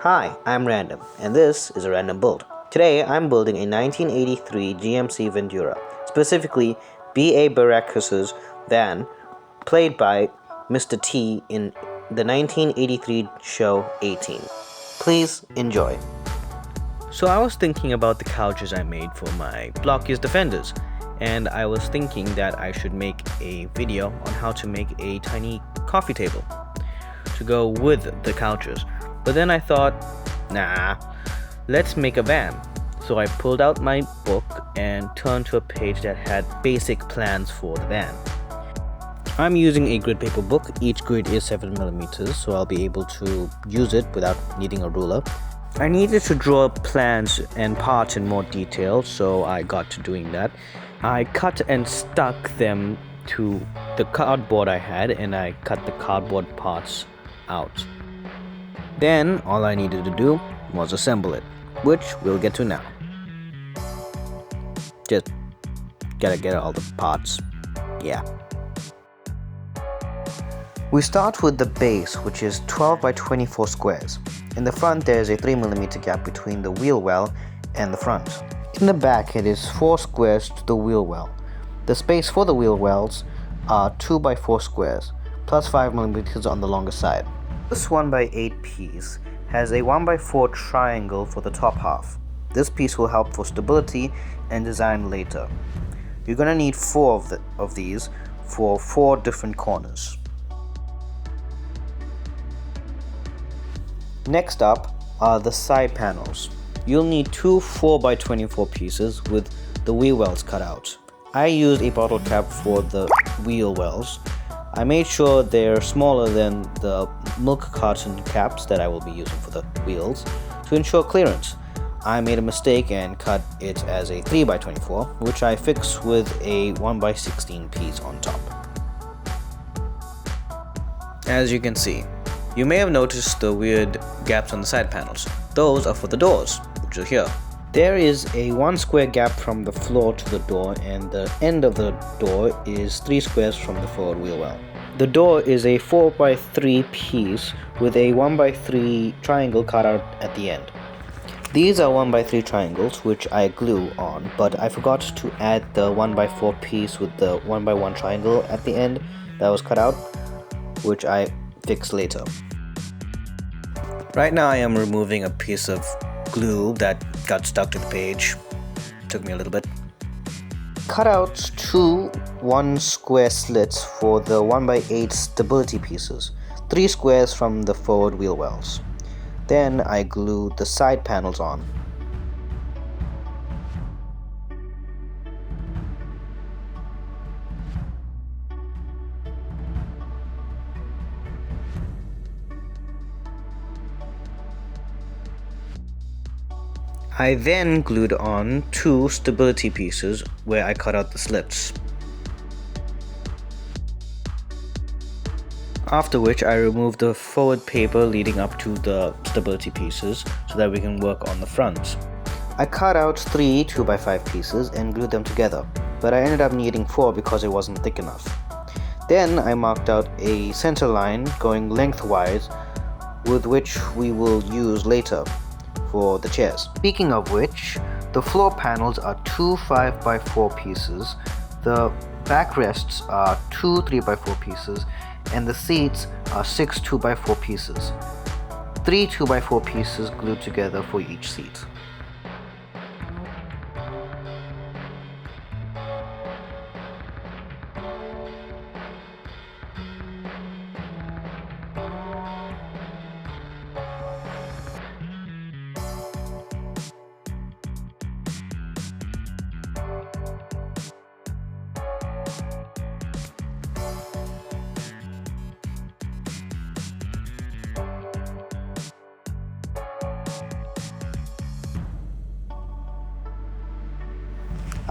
Hi, I'm Random, and this is a random build. Today, I'm building a 1983 GMC Vendura, specifically B.A. Baracus's van, played by Mr. T in the 1983 show 18. Please enjoy. So I was thinking about the couches I made for my BLOKEES Defenders, and I was thinking that I should make a video on how to make a tiny coffee table to go with the couches. But then I thought, nah, let's make a van. So I pulled out my book and turned to a page that had basic plans for the van. I'm using a grid paper book. Each grid is 7mm, so I'll be able to use it without needing a ruler. I needed to draw plans and parts in more detail, so I got to doing that. I cut and stuck them to the cardboard I had, and I cut the cardboard parts out. Then all I needed to do was assemble it, which we'll get to now. Just gotta get all the parts. Yeah. We start with the base, which is 12 by 24 squares. In the front there is a 3mm gap between the wheel well and the front. In the back it is 4 squares to the wheel well. The space for the wheel wells are 2 by 4 squares, plus 5mm on the longer side. This 1x8 piece has a 1x4 triangle for the top half. This piece will help for stability and design later. You're going to need 4 of these for 4 different corners. Next up are the side panels. You'll need 2 4x24 pieces with the wheel wells cut out. I used a bottle cap for the wheel wells. I made sure they're smaller than the milk carton caps that I will be using for the wheels to ensure clearance. I made a mistake and cut it as a 3x24, which I fixed with a 1x16 piece on top. As you can see, you may have noticed the weird gaps on the side panels. Those are for the doors, which are here. There is a 1 square gap from the floor to the door, and the end of the door is 3 squares from the forward wheel well. The door is a 4x3 piece with a 1x3 triangle cut out at the end. These are 1x3 triangles which I glue on, but I forgot to add the 1x4 piece with the 1x1 triangle at the end that was cut out, which I fix later. Right now I am removing a piece of glue that got stuck to the page. Took me a little bit. Cut out 2 1 square slits for the 1x8 stability pieces, 3 squares from the forward wheel wells. Then I glued the side panels on. I then glued on 2 stability pieces where I cut out the slits. After which I removed the forward paper leading up to the stability pieces so that we can work on the front. I cut out 3 2x5 pieces and glued them together, but I ended up needing 4 because it wasn't thick enough. Then I marked out a center line going lengthwise, with which we will use later for the chairs. Speaking of which, the floor panels are 2 5x4 pieces, the backrests are 2 3x4 pieces, and the seats are 6 2x4 pieces. 3 2x4 pieces glued together for each seat.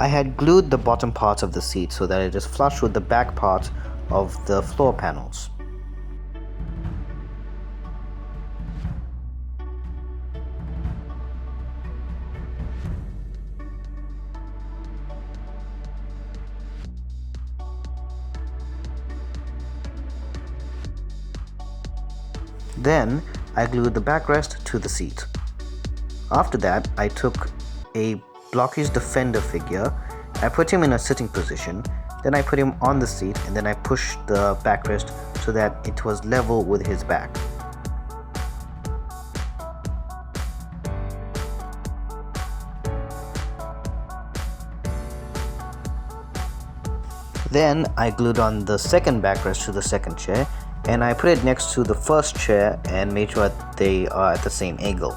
I had glued the bottom parts of the seat so that it is flush with the back part of the floor panels. Then I glued the backrest to the seat. After that, I took a BLOKEES Defender figure, I put him in a sitting position, then I put him on the seat and then I pushed the backrest so that it was level with his back. Then I glued on the second backrest to the second chair and I put it next to the first chair and made sure that they are at the same angle.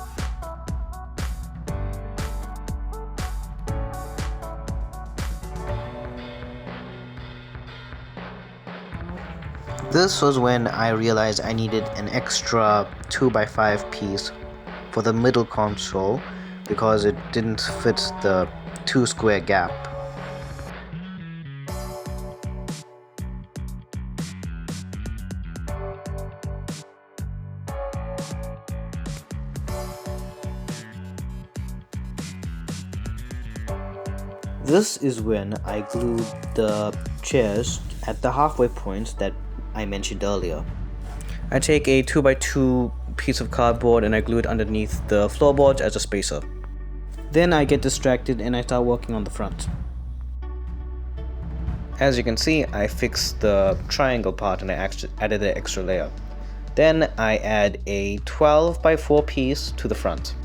This was when I realized I needed an extra 2x5 piece for the middle console because it didn't fit the 2 square gap. This is when I glued the chairs at the halfway points that I mentioned earlier. I take a 2x2 piece of cardboard and I glue it underneath the floorboards as a spacer. Then I get distracted and I start working on the front. As you can see, I fixed the triangle part and I added an extra layer. Then I add a 12x4 piece to the front.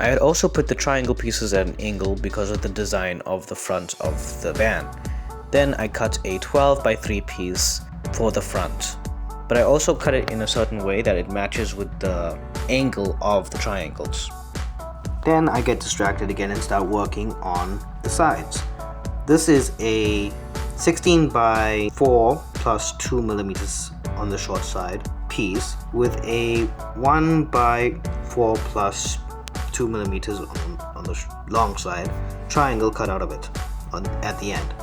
I had also put the triangle pieces at an angle because of the design of the front of the van. Then I cut a 12x3 piece for the front, but I also cut it in a certain way that it matches with the angle of the triangles. Then I get distracted again and start working on the sides. This is a 16x4 plus 2mm on the short side piece with a 1x4 plus 2mm on the long side triangle cut out of it at the end.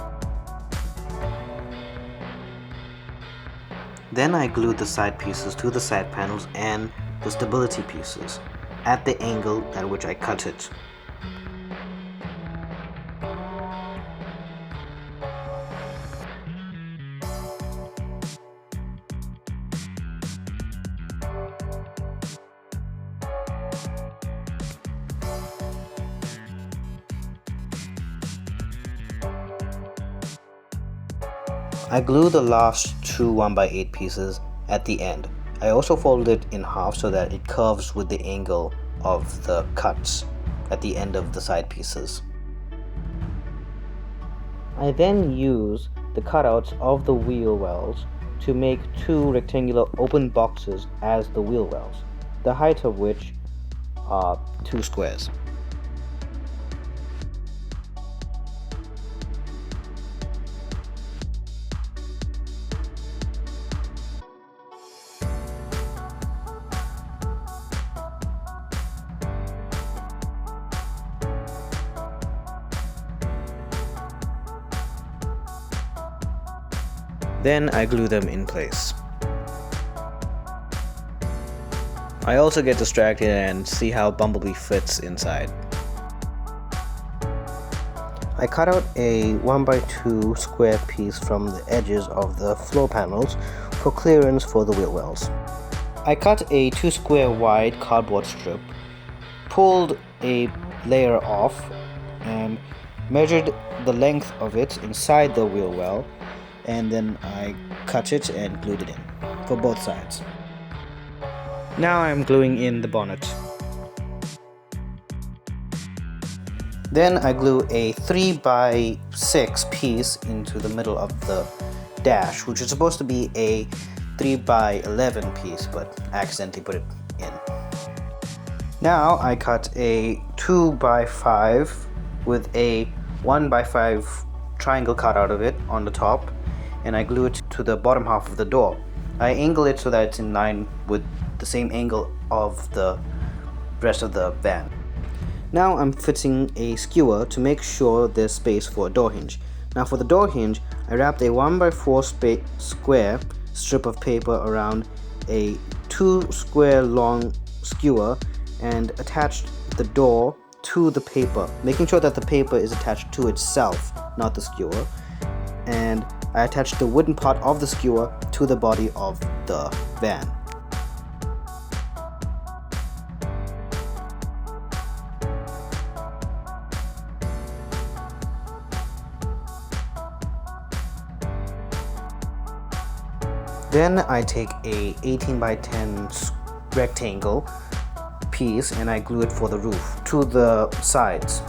Then I glued the side pieces to the side panels and the stability pieces at the angle at which I cut it. I glue the last two 1x8 pieces at the end. I also fold it in half so that it curves with the angle of the cuts at the end of the side pieces. I then use the cutouts of the wheel wells to make two rectangular open boxes as the wheel wells, the height of which are 2 squares. Then I glue them in place. I also get distracted and see how Bumblebee fits inside. I cut out a 1x2 square piece from the edges of the floor panels for clearance for the wheel wells. I cut a 2 square wide cardboard strip, pulled a layer off, and measured the length of it inside the wheel well, and then I cut it and glued it in for both sides. Now I'm gluing in the bonnet. Then I glue a 3x6 piece into the middle of the dash, which is supposed to be a 3x11 piece, but I accidentally put it in. Now I cut a 2x5 with a 1x5 triangle cut out of it on the top, and I glue it to the bottom half of the door. I angle it so that it's in line with the same angle of the rest of the van. Now I'm fitting a skewer to make sure there's space for a door hinge. Now for the door hinge, I wrapped a 1x4 square strip of paper around a 2 square long skewer and attached the door to the paper, making sure that the paper is attached to itself, not the skewer. and I attached the wooden part of the skewer to the body of the van. Then I take a 18 by 10 rectangle piece and I glue it for the roof to the sides.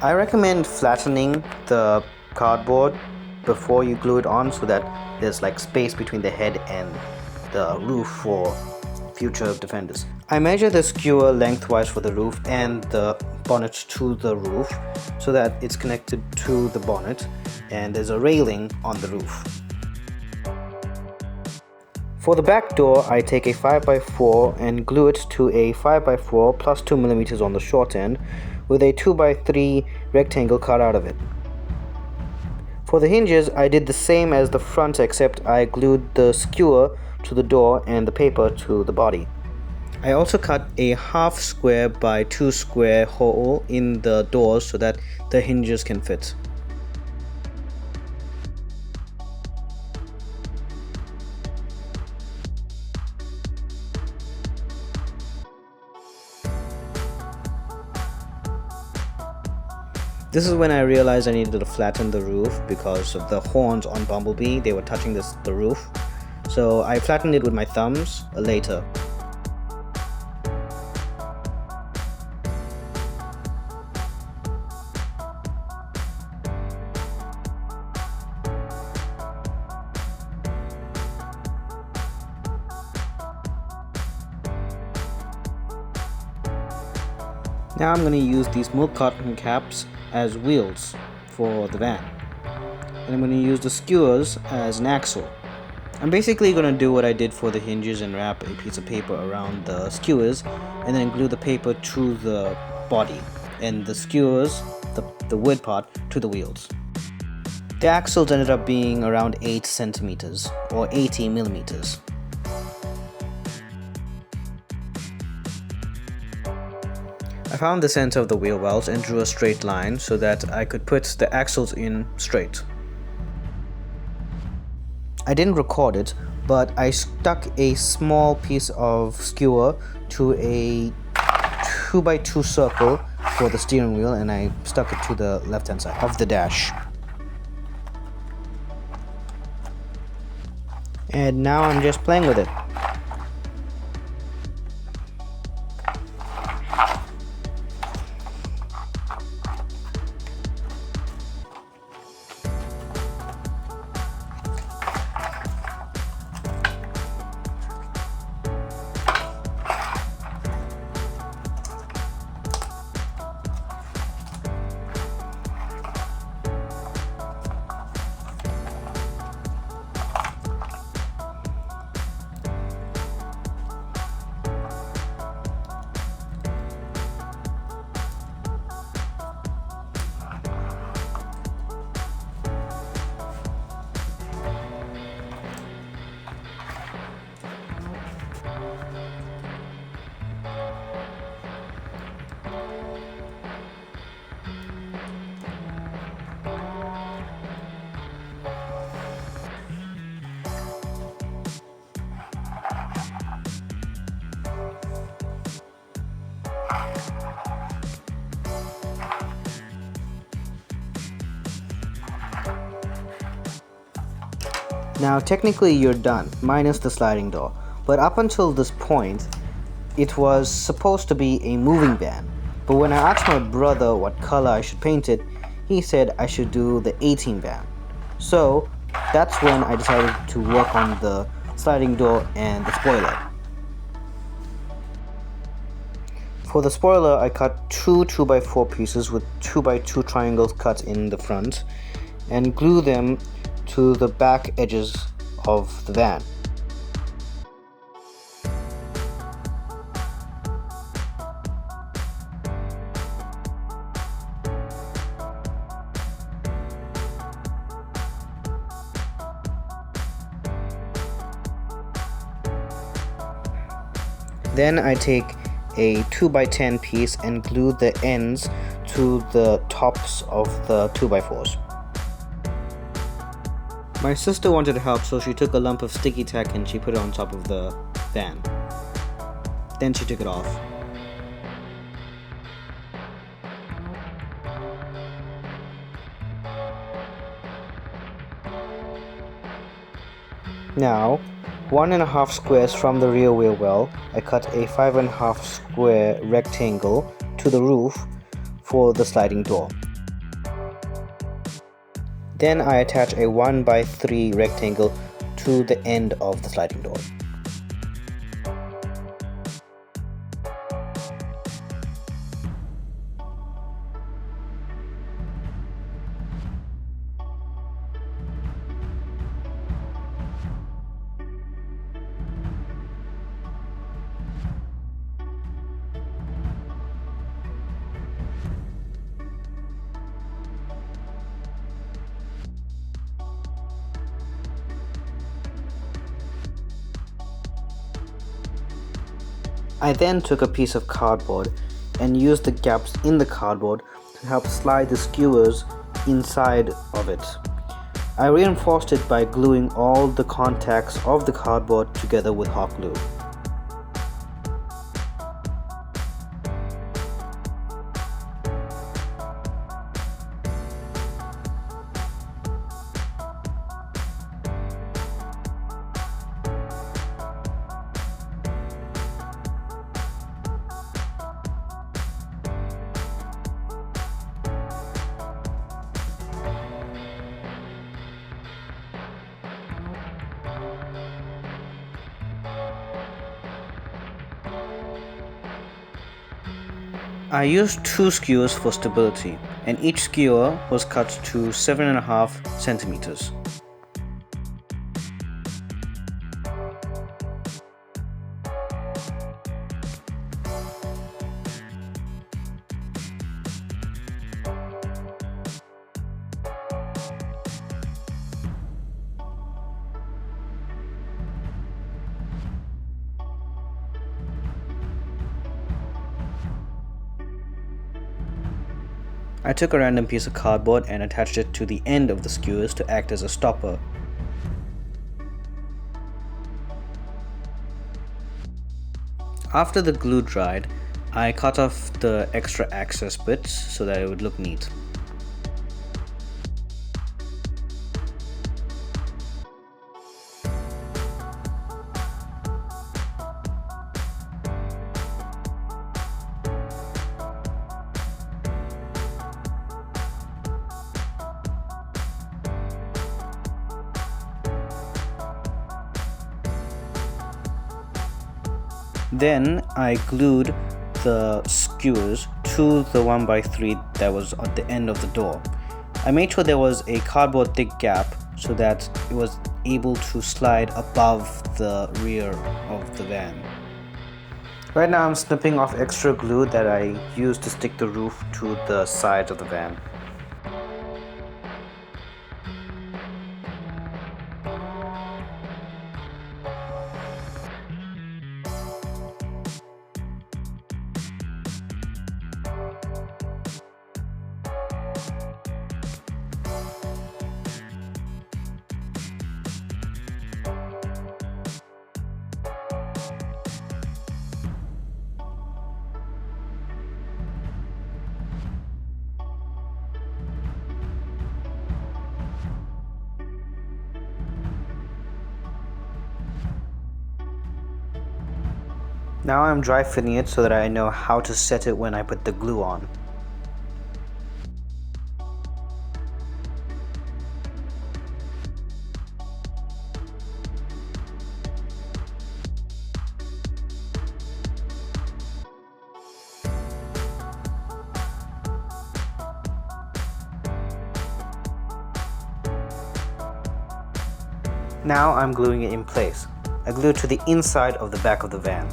I recommend flattening the cardboard before you glue it on so that there's like space between the head and the roof for future defenders. I measure the skewer lengthwise for the roof and the bonnet to the roof so that it's connected to the bonnet and there's a railing on the roof. For the back door, I take a 5x4 and glue it to a 5x4 plus 2mm on the short end with a 2x3 rectangle cut out of it. For the hinges, I did the same as the front except I glued the skewer to the door and the paper to the body. I also cut a half square by 2 square hole in the doors so that the hinges can fit. This is when I realized I needed to flatten the roof because of the horns on Bumblebee. They were touching the roof. So I flattened it with my thumbs later. Now I'm going to use these milk carton caps as wheels for the van. And I'm going to use the skewers as an axle. I'm basically going to do what I did for the hinges and wrap a piece of paper around the skewers and then glue the paper to the body and the skewers, the wood part, to the wheels. The axles ended up being around 8 centimeters or 80 millimeters. I found the center of the wheel wells and drew a straight line so that I could put the axles in straight. I didn't record it, but I stuck a small piece of skewer to a 2x2 circle for the steering wheel and I stuck it to the left hand side of the dash. And now I'm just playing with it. Now technically you're done, minus the sliding door, but up until this point it was supposed to be a moving van. But when I asked my brother what color I should paint it, he said I should do the 18 van. So that's when I decided to work on the sliding door and the spoiler. For the spoiler, I cut two 2x4 pieces with 2x2 triangles cut in the front and glue them to the back edges of the van. Then I take a 2x10 piece and glue the ends to the tops of the 2x4s. My sister wanted to help, so she took a lump of sticky tack and she put it on top of the van. Then she took it off. Now, 1.5 squares from the rear wheel well, I cut a 5.5 square rectangle to the roof for the sliding door. Then I attach a 1x3 rectangle to the end of the sliding door. I then took a piece of cardboard and used the gaps in the cardboard to help slide the skewers inside of it. I reinforced it by gluing all the contacts of the cardboard together with hot glue. I used 2 skewers for stability, and each skewer was cut to 7.5 centimeters. I took a random piece of cardboard and attached it to the end of the skewers to act as a stopper. After the glue dried, I cut off the extra access bits so that it would look neat. Then I glued the skewers to the 1x3 that was at the end of the door. I made sure there was a cardboard thick gap so that it was able to slide above the rear of the van. Right now I'm snipping off extra glue that I used to stick the roof to the sides of the van. Now I'm dry fitting it so that I know how to set it when I put the glue on. Now I'm gluing it in place. I glue it to the inside of the back of the van.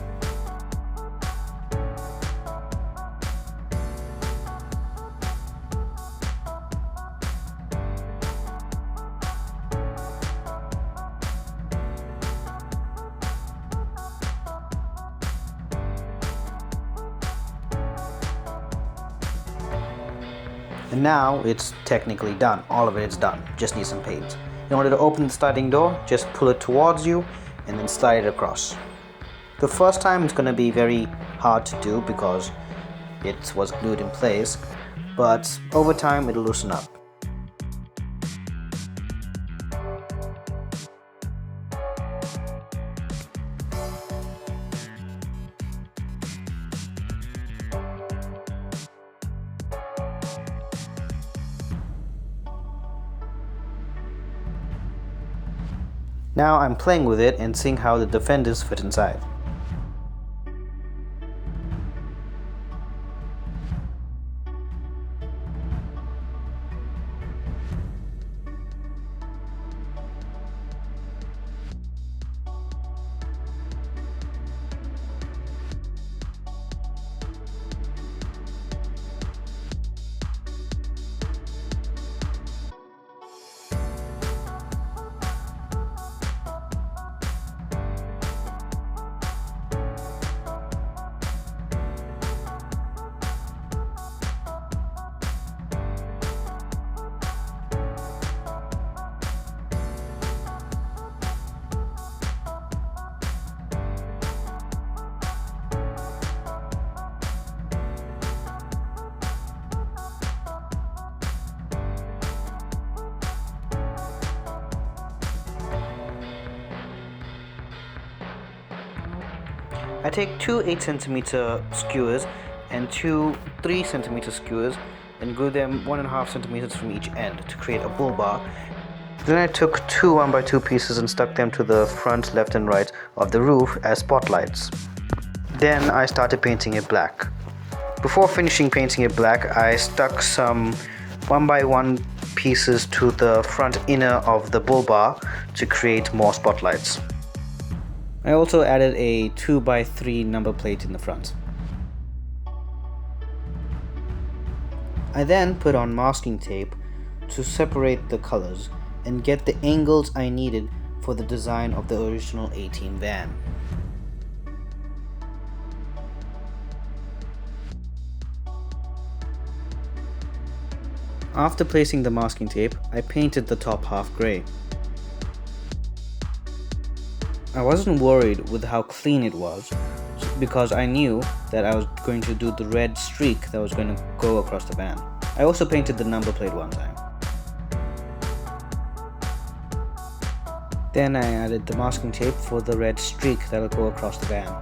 And now it's technically done. All of it is done. Just need some paint. In order to open the sliding door, just pull it towards you and then slide it across. The first time it's going to be very hard to do because it was glued in place, but over time it'll loosen up. Now I'm playing with it and seeing how the defenders fit inside. I take two 8cm skewers and two 3cm skewers and glue them 1.5 centimeters from each end to create a bull bar. Then I took two 1x2 pieces and stuck them to the front, left and right of the roof as spotlights. Then I started painting it black. Before finishing painting it black, I stuck some 1x1 pieces to the front inner of the bull bar to create more spotlights. I also added a 2x3 number plate in the front. I then put on masking tape to separate the colors and get the angles I needed for the design of the original A-Team van. After placing the masking tape, I painted the top half grey. I wasn't worried with how clean it was because I knew that I was going to do the red streak that was going to go across the van. I also painted the number plate one time. Then I added the masking tape for the red streak that will go across the van.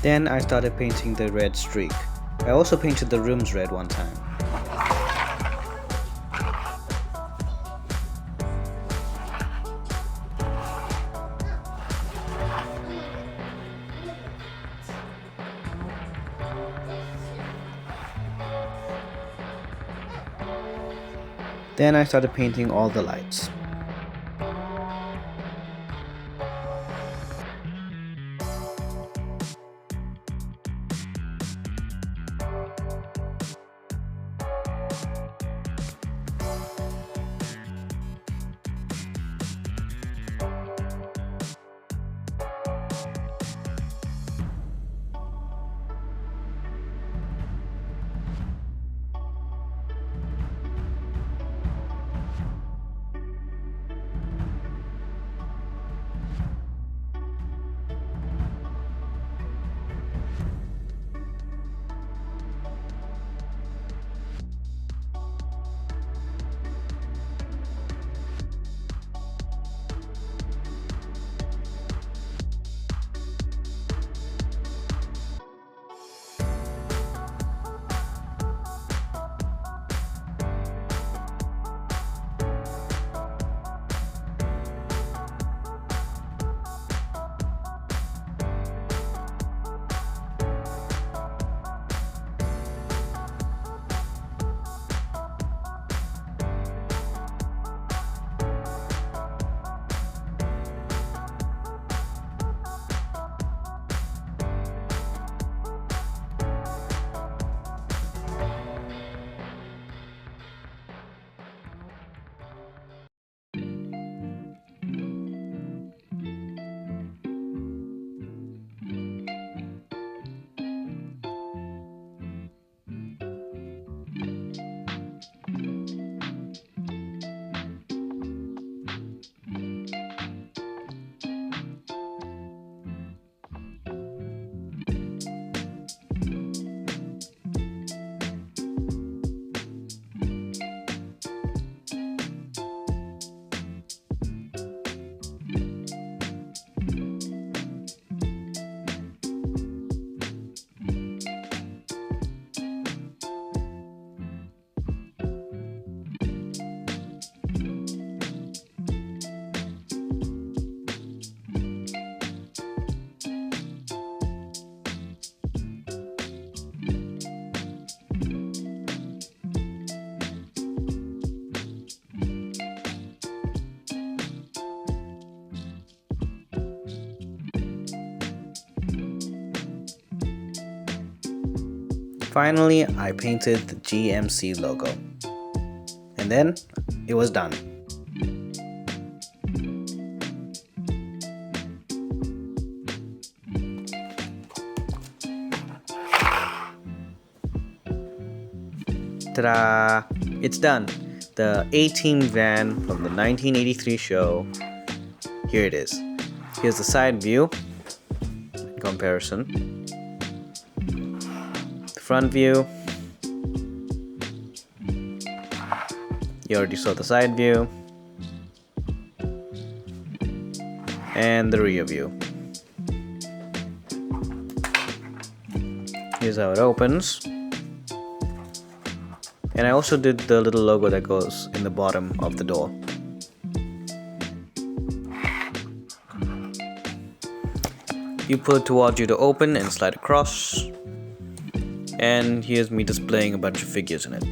Then I started painting the red streak. I also painted the rims red one time. Then I started painting all the lights. Finally, I painted the GMC logo. And then it was done. Ta-da! It's done. The A-Team van from the 1983 show. Here it is. Here's the side view in comparison. The front view. You already saw the side view. And the rear view. Here's how it opens. And I also did the little logo that goes in the bottom of the door. You pull it towards you to open and slide across. And here's me displaying a bunch of figures in it.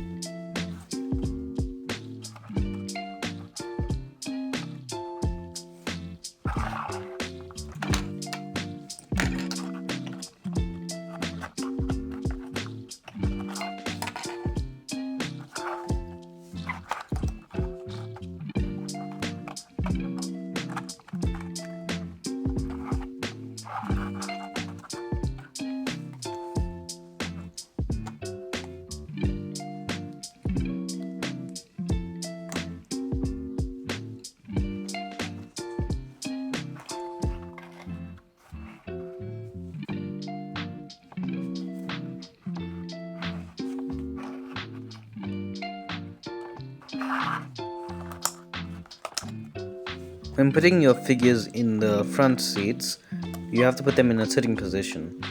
When putting your figures in the front seats, you have to put them in a sitting position.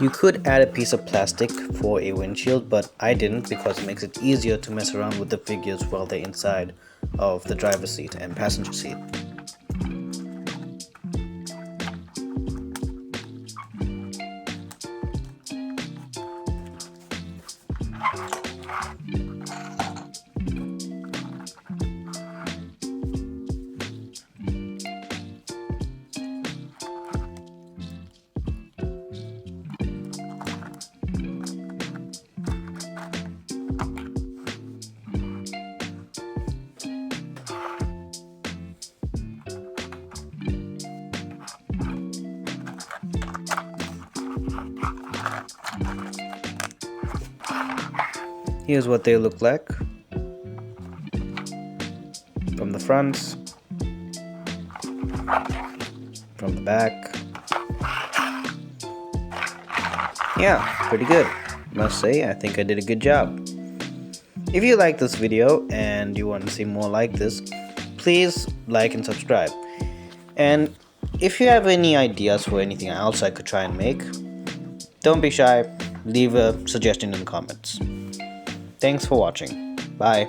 You could add a piece of plastic for a windshield, but I didn't because it makes it easier to mess around with the figures while they're inside of the driver's seat and passenger seat. Here's what they look like from the front, from the back. Yeah, pretty good. Must say, I think I did a good job. If you like this video and you want to see more like this, please like and subscribe. And if you have any ideas for anything else I could try and make, don't be shy, leave a suggestion in the comments. Thanks for watching. Bye.